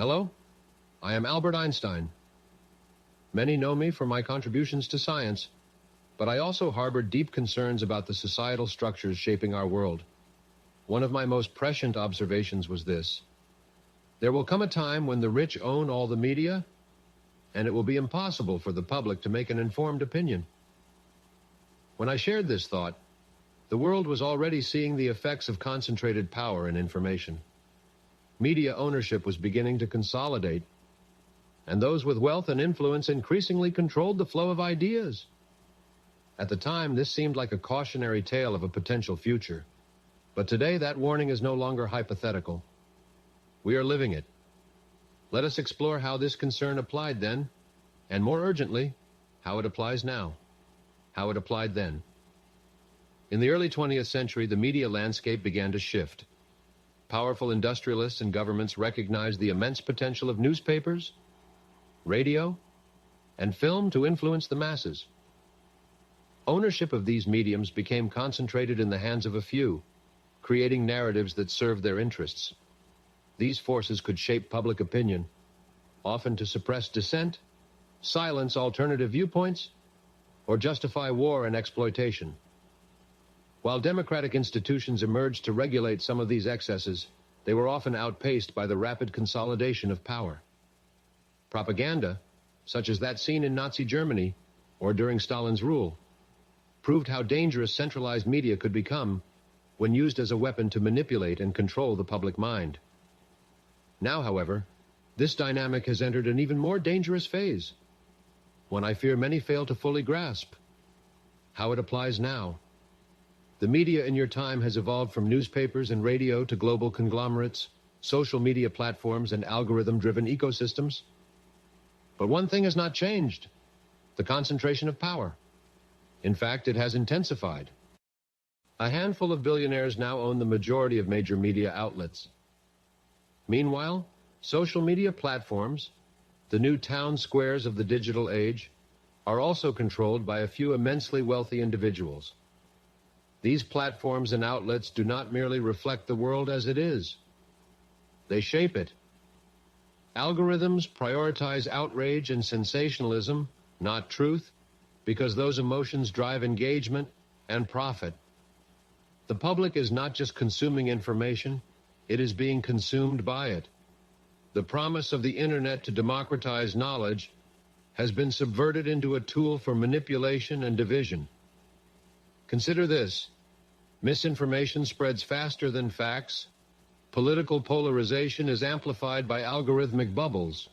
Hello, I am Albert Einstein. Many know me for my contributions to science, but I also harbor deep concerns about the societal structures shaping our world. One of my most prescient observations was this: there will come a time when the rich own all the media, and it will be impossible for the public to make an informed opinion. When I shared this thought, the world was already seeing the effects of concentrated power and information. Media ownership was beginning to consolidate, and those with wealth and influence increasingly controlled the flow of ideas. At the time, this seemed like a cautionary tale of a potential future, but today that warning is no longer hypothetical. We are living it. Let us explore how this concern applied then, and more urgently, how it applies now, how it applied then. In the early 20th century, the media landscape began to shift. Powerful industrialists and governments recognized the immense potential of newspapers, radio, and film to influence the masses. Ownership of these mediums became concentrated in the hands of a few, creating narratives that served their interests. These forces could shape public opinion, often to suppress dissent, silence alternative viewpoints, or justify war and exploitation. While democratic institutions emerged to regulate some of these excesses, they were often outpaced by the rapid consolidation of power. Propaganda, such as that seen in Nazi Germany or during Stalin's rule, proved how dangerous centralized media could become when used as a weapon to manipulate and control the public mind. Now, however, this dynamic has entered an even more dangerous phase, one I fear many fail to fully grasp: how it applies now. The media in your time has evolved from newspapers and radio to global conglomerates, social media platforms, and algorithm-driven ecosystems. But one thing has not changed: the concentration of power. In fact, it has intensified. A handful of billionaires now own the majority of major media outlets. Meanwhile, social media platforms, the new town squares of the digital age, are also controlled by a few immensely wealthy individuals. These platforms and outlets do not merely reflect the world as it is. They shape it. Algorithms prioritize outrage and sensationalism, not truth, because those emotions drive engagement and profit. The public is not just consuming information, it is being consumed by it. The promise of the internet to democratize knowledge has been subverted into a tool for manipulation and division. Consider this: misinformation spreads faster than facts. Political polarization is amplified by algorithmic bubbles,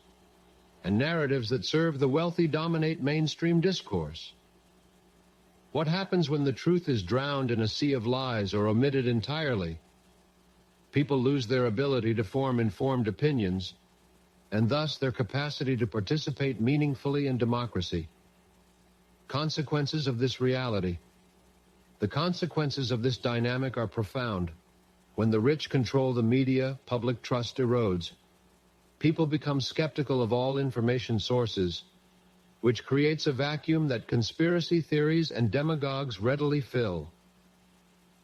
and narratives that serve the wealthy dominate mainstream discourse. What happens when the truth is drowned in a sea of lies or omitted entirely? People lose their ability to form informed opinions, and thus their capacity to participate meaningfully in democracy. Consequences of this reality. The consequences of this dynamic are profound. When the rich control the media, public trust erodes. People become skeptical of all information sources, which creates a vacuum that conspiracy theories and demagogues readily fill.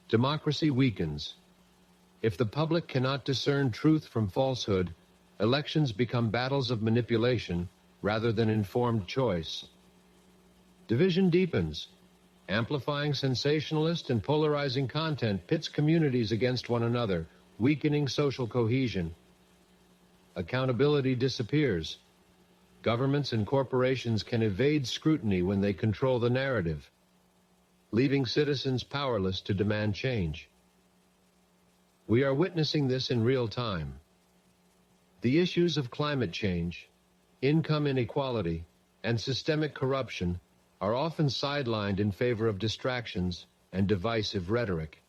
Democracy weakens. If the public cannot discern truth from falsehood, elections become battles of manipulation rather than informed choice. Division deepens. Amplifying sensationalist and polarizing content pits communities against one another, weakening social cohesion. Accountability disappears. Governments and corporations can evade scrutiny when they control the narrative, leaving citizens powerless to demand change. We are witnessing this in real time. The issues of climate change, income inequality, and systemic corruption are often sidelined in favor of distractions and divisive rhetoric.